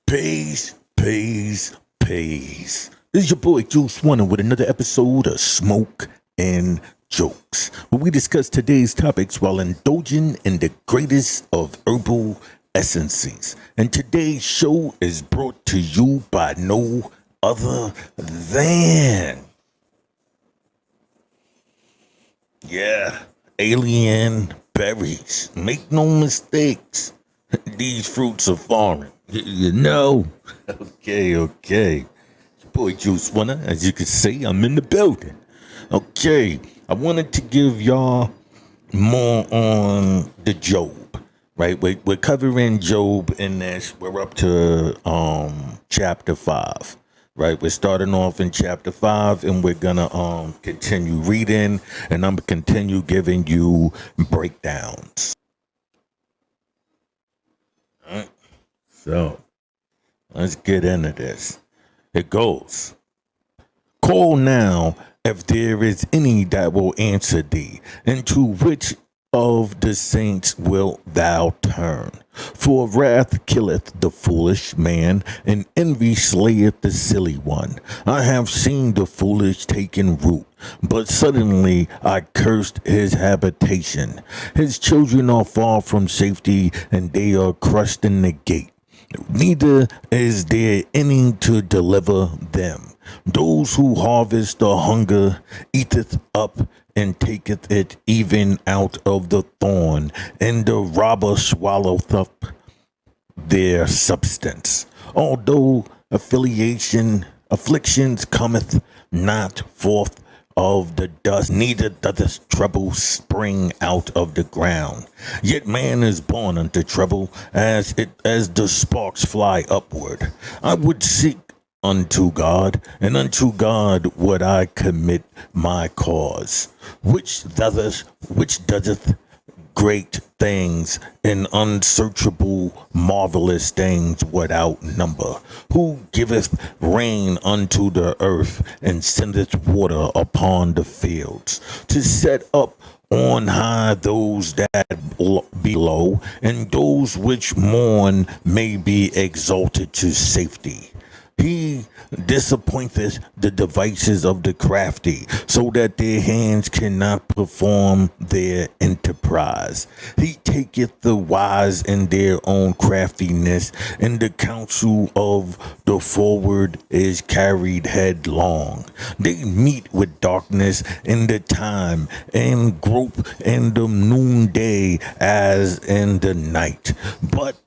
Peace. This is your boy Juice One with another episode of Smoke and Jokes, where we discuss today's topics while indulging in the greatest of herbal essences. And today's show is brought to you by no other than, alien berries. Make no mistakes. These fruits are foreign. You know. Okay. Your boy Juice Winner, as you can see, I'm in the building. Okay. I wanted to give y'all more on the Job. Right? We're covering Job in this. We're up to chapter 5. Right, we're starting off in chapter 5, and we're gonna continue reading, and I'm gonna continue giving you breakdowns. All right, so let's get into this. It goes: Call now if there is any that will answer thee, and to which of the saints wilt thou turn? For wrath killeth the foolish man, and envy slayeth the silly one. I have seen the foolish taken root, but suddenly I cursed his habitation. His children are far from safety, and they are crushed in the gate. Neither is there any to deliver them. Those who harvest the hunger eateth up and taketh it even out of the thorn, and the robber swalloweth up their substance. Although afflictions cometh not forth of the dust, neither doth trouble spring out of the ground. Yet man is born unto trouble, as the sparks fly upward. I would seek unto God, and unto God would I commit my cause, which doeth great things and unsearchable marvelous things without number, who giveth rain unto the earth and sendeth water upon the fields, to set up on high those that be low, and those which mourn may be exalted to safety. He disappointeth the devices of the crafty, so that their hands cannot perform their enterprise. He taketh the wise in their own craftiness, and the counsel of the forward is carried headlong. They meet with darkness in the time, and grope in the noonday as in the night. But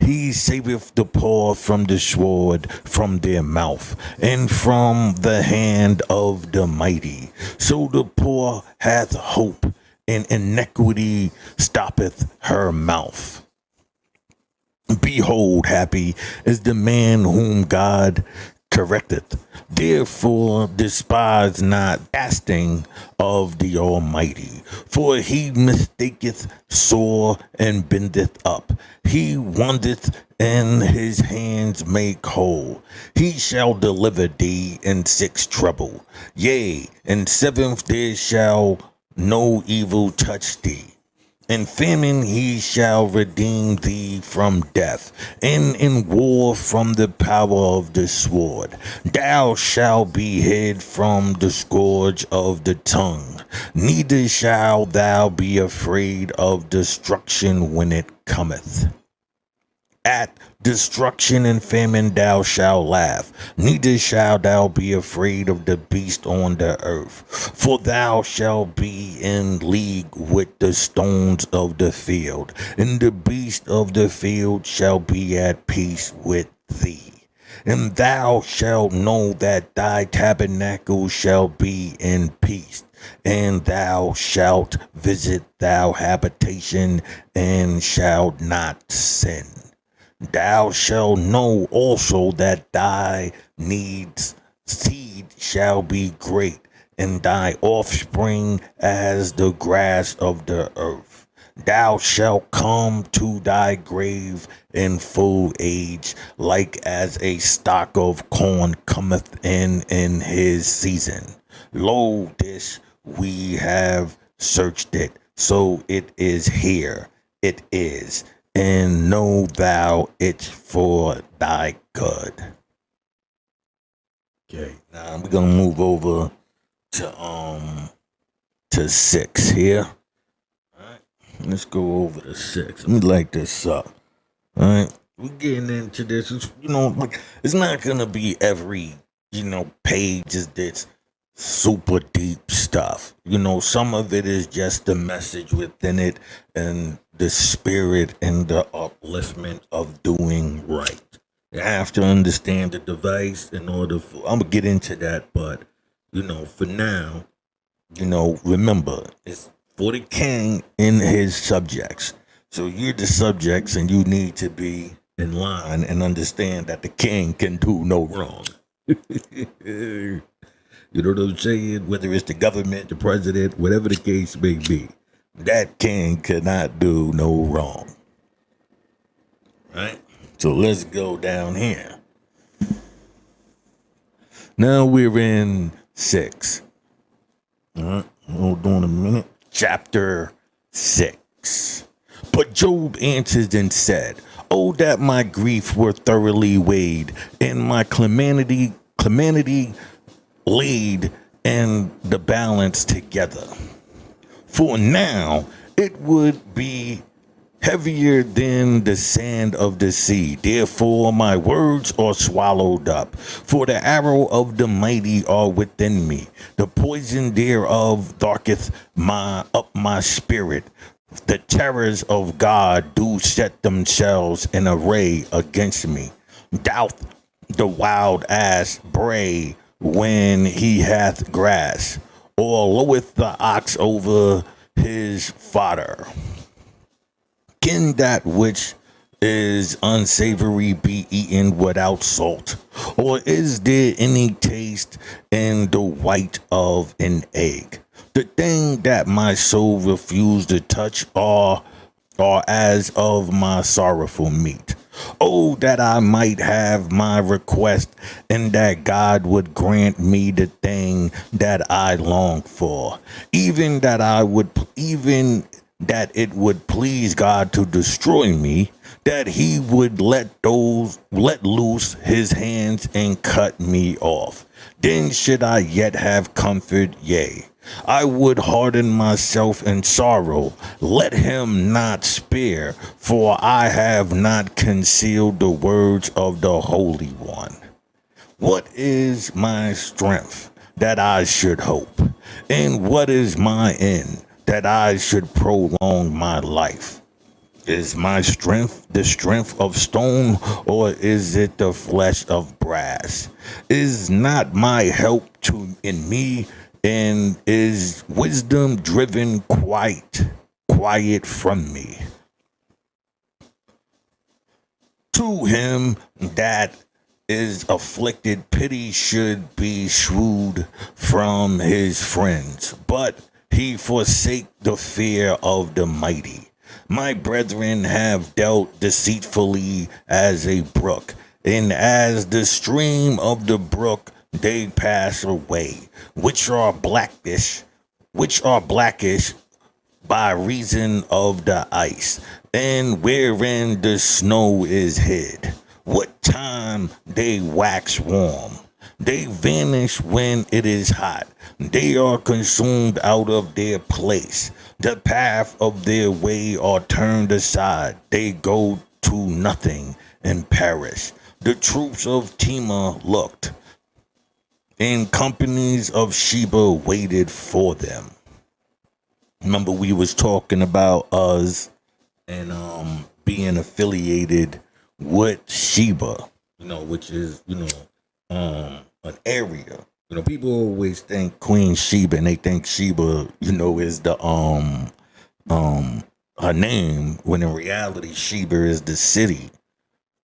he saveth the poor from the sword, from their mouth, and from the hand of the mighty. So the poor hath hope, and iniquity stoppeth her mouth. Behold, happy is the man whom God correcteth. Therefore despise not fasting of the Almighty, for he mistaketh sore and bendeth up. He wondeth, and his hands make whole. He shall deliver thee in 6 trouble. Yea, in 7th there shall no evil touch thee. In famine he shall redeem thee from death, and in war from the power of the sword. Thou shalt be hid from the scourge of the tongue, neither shalt thou be afraid of destruction when it cometh. At destruction and famine thou shalt laugh, neither shalt thou be afraid of the beast on the earth. For thou shalt be in league with the stones of the field, and the beast of the field shall be at peace with thee. And thou shalt know that thy tabernacle shall be in peace, and thou shalt visit thy habitation, and shalt not sin. Thou shalt know also that thy seed shall be great, and thy offspring as the grass of the earth. Thou shalt come to thy grave in full age, like as a stock of corn cometh in his season. Lo, this we have searched it, so it is here. It is. and know thou it's for thy good. Okay, now we're gonna move over to 6 here. Alright, let's go over to 6. Let me light this up. Alright. We're getting into this. Like it's not gonna be every, page is this super deep stuff. Some of it is just the message within it and the spirit and the upliftment of doing right. You have to understand the device in order for I'm gonna get into that, but for now, remember it's for the king and his subjects. So you're the subjects and you need to be in line and understand that the king can do no wrong. You know what I'm saying? Whether it's the government, the president, whatever the case may be, that king cannot do no wrong. Right? So let's go down here. Now we're in 6. Hold on a minute. Chapter 6. But Job answered and said, "Oh, that my grief were thoroughly weighed, and my calamity laid in the balance together. For now it would be heavier than the sand of the sea. Therefore my words are swallowed up. For the arrow of the mighty are within me. The poison thereof darketh up my spirit. The terrors of God do set themselves in array against me. Doth the wild ass bray when he hath grass, or loweth the ox over his fodder? Can that which is unsavory be eaten without salt? Or is there any taste in the white of an egg? The thing that my soul refused to touch are as of my sorrowful meat. Oh, that I might have my request, and that God would grant me the thing that I long for, even that it would please God to destroy me, that he would let loose his hands and cut me off. Then should I yet have comfort, yea, I would harden myself in sorrow. Let him not spare, for I have not concealed the words of the Holy One. What is my strength that I should hope? And what is my end that I should prolong my life? Is my strength the strength of stone, or is it the flesh of brass? Is not my help in me, and is wisdom driven quiet from me? To him that is afflicted, pity should be shewed from his friends, but he forsake the fear of the mighty. My brethren have dealt deceitfully as a brook, and as the stream of the brook they pass away, which are blackish by reason of the ice, and wherein the snow is hid. What time they wax warm, they vanish when it is hot. They are consumed out of their place. The path of their way are turned aside. They go to nothing and perish. The troops of Tema looked, and companies of Sheba waited for them. Remember, we was talking about us and being affiliated with Sheba, which is an area. People always think Queen Sheba, and they think Sheba, is the her name, when in reality Sheba is the city,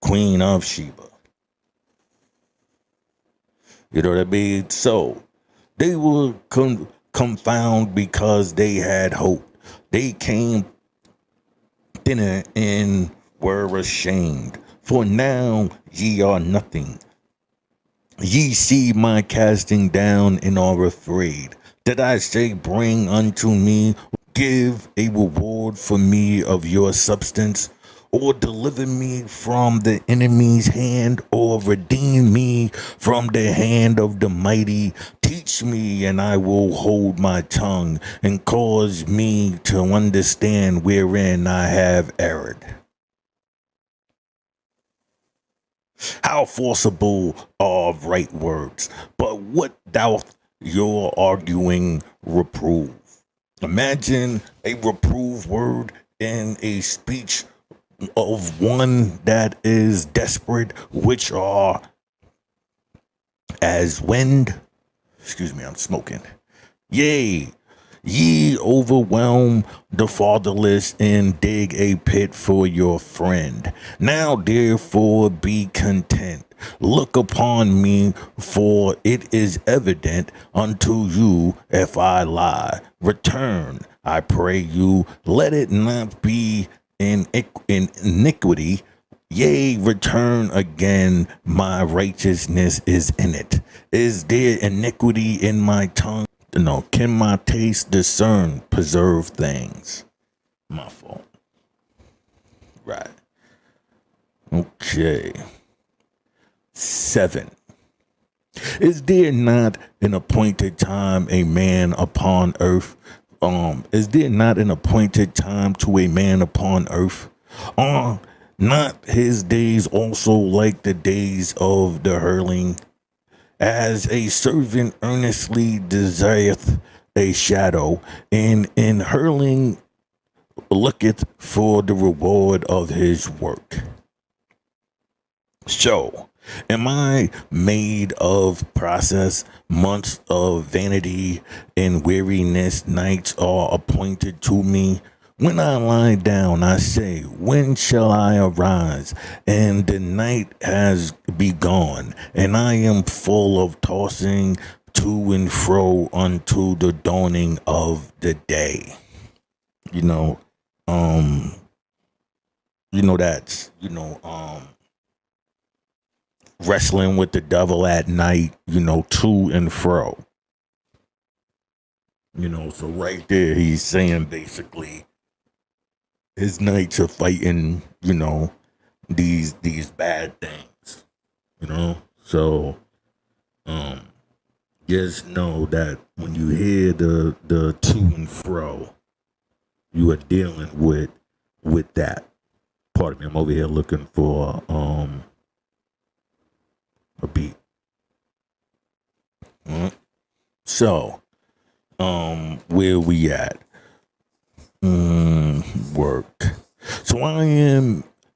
Queen of Sheba. You know what I mean? So they were confounded because they had hope. They came thinner and were ashamed. For now ye are nothing. Ye see my casting down and are afraid. Did I say, bring unto me, give a reward for me of your substance? or deliver me from the enemy's hand, or redeem me from the hand of the mighty. Teach me, and I will hold my tongue, and cause me to understand wherein I have erred. How forcible are right words, but what doth your arguing reprove? Imagine a reprove word in a speech of one that is desperate, which are as wind. Excuse me, I'm smoking. Yea, ye overwhelm the fatherless and dig a pit for your friend. Now therefore be content. Look upon me, for it is evident unto you if I lie. Return, I pray you, let it not be in iniquity. Yea, return again, my righteousness is in it. Is there iniquity in my tongue? No, can my taste discern, preserve things? My fault. Right. Okay. 7. Is there not an appointed time a man upon earth? Is there not an appointed time to a man upon earth? Not his days also like the days of the hurling? As a servant earnestly desireth a shadow, and in hurling looketh for the reward of his work. So, am I made of process, months of vanity and weariness, nights are appointed to me? When I lie down, I say, when shall I arise? And the night has begun, and I am full of tossing to and fro unto the dawning of the day. You know, um, that's, wrestling with the devil at night, to and fro. So right there, he's saying basically his nights are fighting, these bad things, So, just know that when you hear the to and fro, you are dealing with that. Pardon me, I'm over here looking for a beat. So, where we at? Work.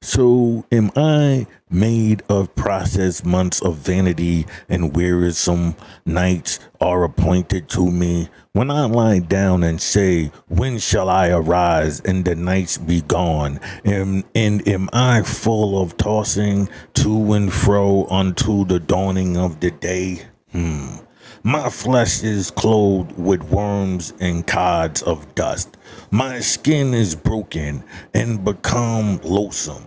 So am I made of processed months of vanity, and wearisome nights are appointed to me? When I lie down and say, when shall I arise, and the nights be gone? And am I full of tossing to and fro unto the dawning of the day? My flesh is clothed with worms and cods of dust. My skin is broken and become loathsome.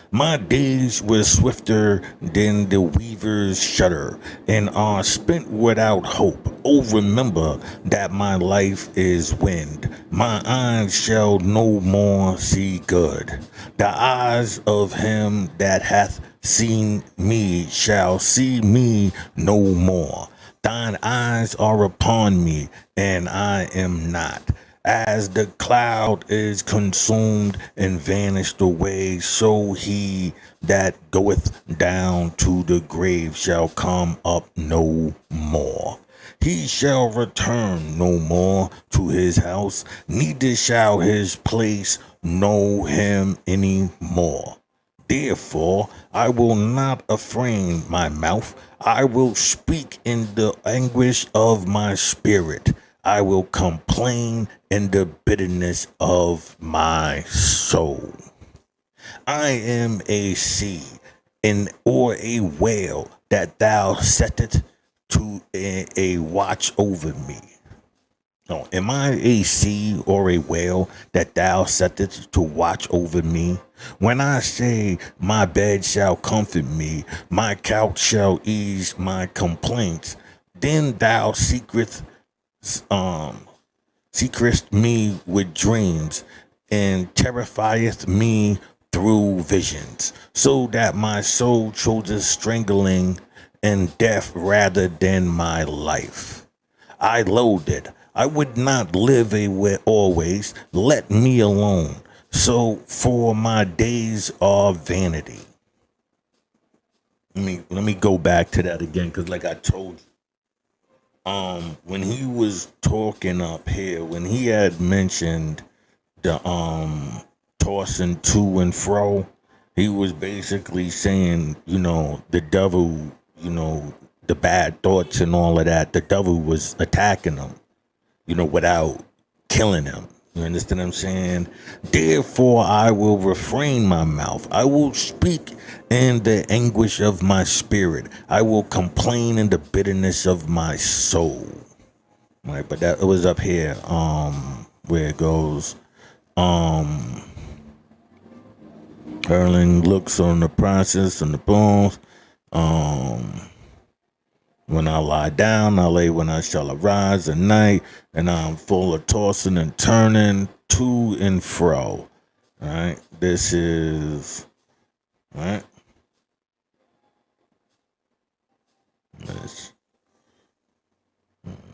My days were swifter than the weaver's shudder, and are spent without hope. Oh, remember that my life is wind. My eyes shall no more see good. The eyes of him that hath seen me shall see me no more. Thine eyes are upon me, and I am not. As the cloud is consumed and vanished away, so he that goeth down to the grave shall come up no more. He shall return no more to his house, neither shall his place know him any more. Therefore, I will not afframe my mouth. I will speak in the anguish of my spirit. I will complain in the bitterness of my soul. I am a sea or a whale that thou settest to a watch over me. No, am I a sea or a whale that thou settest to watch over me? When I say, my bed shall comfort me, my couch shall ease my complaints, then thou secretest me with dreams, and terrifieth me through visions, so that my soul chooses strangling and death rather than my life. I loathed. I would not live away always. Let me alone. So for my days are vanity. Let me go back to that again, because like I told you, when he was talking up here, when he had mentioned the tossing to and fro, he was basically saying, the devil, the bad thoughts and all of that, the devil was attacking him, without killing him. You understand what I'm saying? Therefore, I will refrain my mouth. I will speak in the anguish of my spirit. I will complain in the bitterness of my soul. Right, but that it was up here, where it goes, hurling looks on the process and the bones. When I lie down, I lay when I shall arise at night, and I'm full of tossing and turning to and fro. All right, this is all right. This,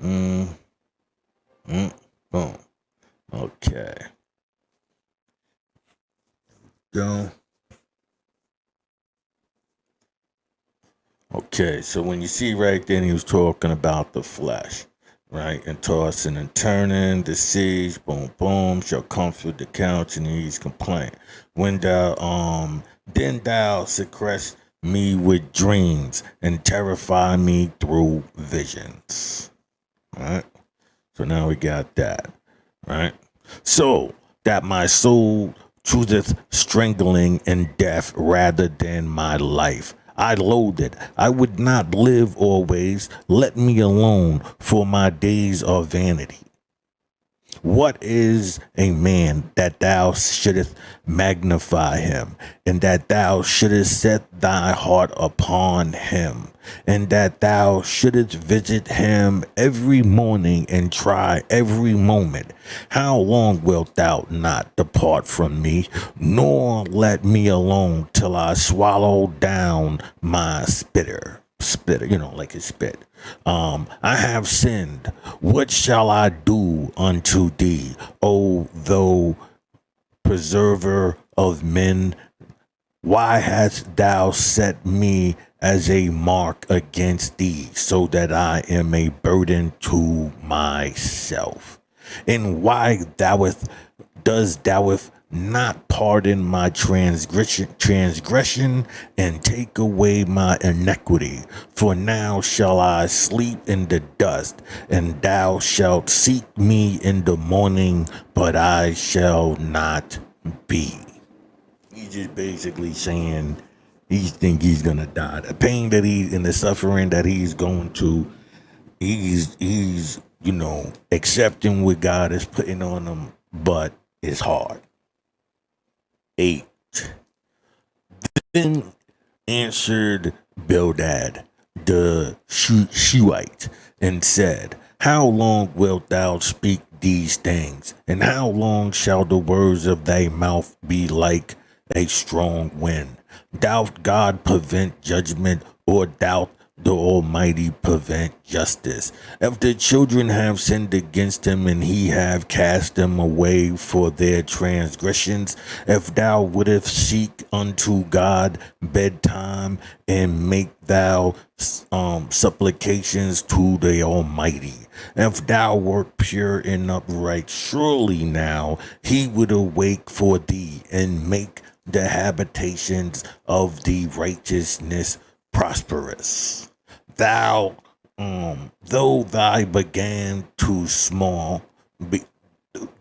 mm, boom. Okay, go. Okay, so when you see right then, he was talking about the flesh, right? And tossing and turning, the siege, boom, boom, shall comfort the couch and ease complaint. When then thou secrest me with dreams and terrify me through visions. Right? So now we got that, right? So that my soul chooseth strangling and death rather than my life. I loathe it. I would not live always. Let me alone, for my days are vanity. What is a man that thou shouldest magnify him, and that thou shouldest set thy heart upon him, and that thou shouldest visit him every morning and try every moment? How long wilt thou not depart from me, nor let me alone till I swallow down my spitter, like his spit. I have sinned. What shall I do unto thee, O thou preserver of men? Why hast thou set me as a mark against thee, so that I am a burden to myself? And why does thoueth not pardon my transgression and take away my iniquity? For now shall I sleep in the dust, and thou shalt seek me in the morning, but I shall not be. He's just basically saying he think he's gonna die. The pain that he and the suffering that he's going to, he's accepting what God is putting on him, but it's hard. 8. Then answered Bildad the Shuhite and said, How long wilt thou speak these things? And how long shall the words of thy mouth be like a strong wind? Doubt God prevent judgment, or doubt the Almighty prevent justice? If the children have sinned against him, and he have cast them away for their transgressions, if thou wouldst seek unto God bedtime, and make thou supplications to the Almighty, if thou wert pure and upright, surely now he would awake for thee, and make the habitations of the righteousness prosperous. Thou, though thy began too small,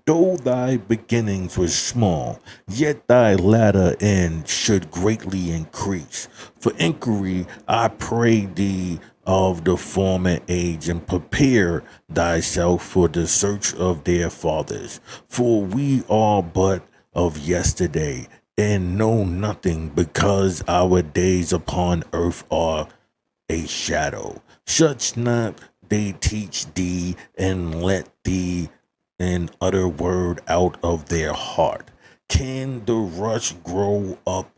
though thy beginnings were small, yet thy latter end should greatly increase. For inquiry, I pray thee of the former age, and prepare thyself for the search of their fathers. For we are but of yesterday, and know nothing, because our days upon earth are a shadow. Such not they teach thee, and let thee an utter word out of their heart. Can the rush grow up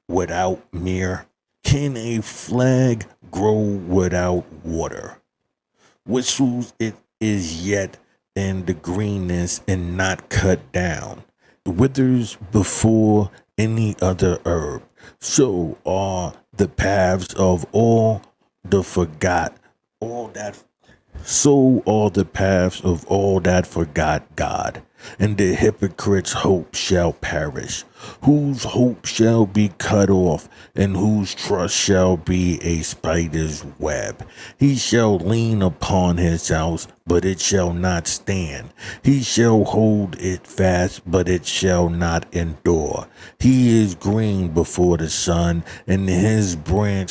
without mire? Can a flag grow without water? Whistles it is yet in the greenness and not cut down. It withers before any other herb. So are the paths of all the forgot, all that so all the paths of all that forgot God, and the hypocrite's hope shall perish, whose hope shall be cut off, and whose trust shall be a spider's web. He shall lean upon his house, but it shall not stand. He shall hold it fast, but it shall not endure. He is green before the sun, and his branch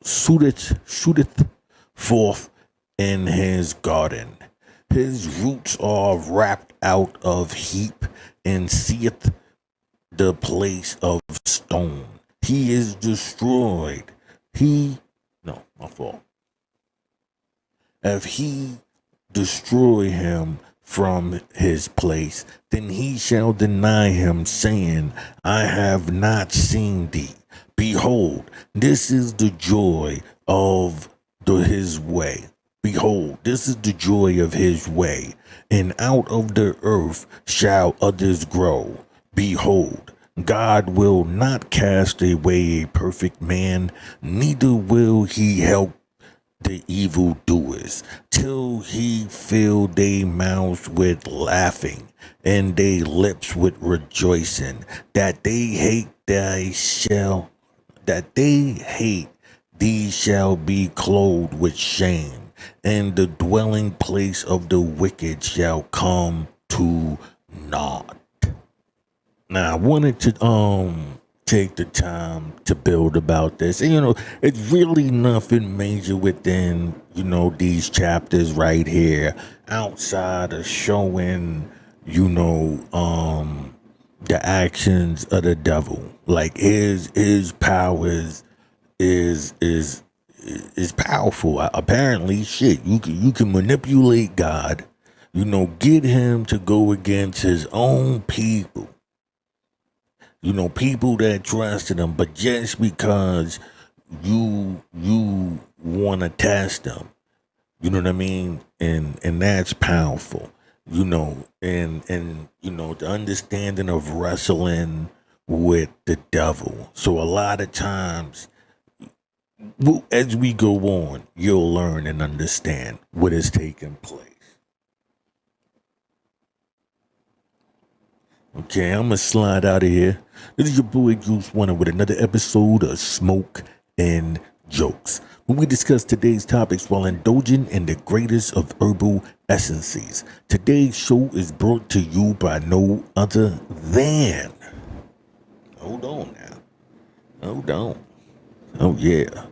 shooteth forth in his garden. His roots are wrapped out of heap and seeth the place of stone. He is destroyed. No, my fault. If he destroy him from his place, then he shall deny him, saying, I have not seen thee. Behold, this is the joy of his way. Behold, this is the joy of his way, and out of the earth shall others grow. Behold, God will not cast away a perfect man, neither will he help the evildoers, till he fill their mouths with laughing, and their lips with rejoicing, that they hate these shall be clothed with shame, and the dwelling place of the wicked shall come to naught. Now I wanted to take the time to build about this. And it's really nothing major within, these chapters right here, outside of showing, the actions of the devil. Like his powers is powerful. Apparently, shit, you can manipulate God, get him to go against his own people. People that trusted him, but just because you want to test them, you know what I mean, and that's powerful, and the understanding of wrestling with the devil. So a lot of times, as we go on, you'll learn and understand what is taking place. Okay, I'm gonna slide out of here. This is your boy Juice One with another episode of Smoke and Jokes, where we discuss today's topics while indulging in the greatest of herbal essences. Today's show is brought to you by no other than. Hold on now. Hold on. Oh yeah.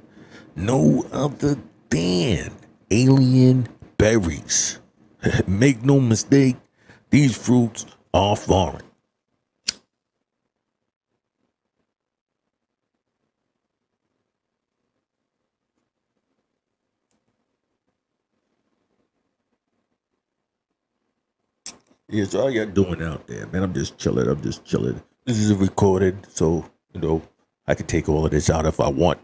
No other than alien berries. Make no mistake, these fruits are foreign. Yeah, so how y'all doing out there, man? I'm just chilling. This is recorded, so I can take all of this out if I want.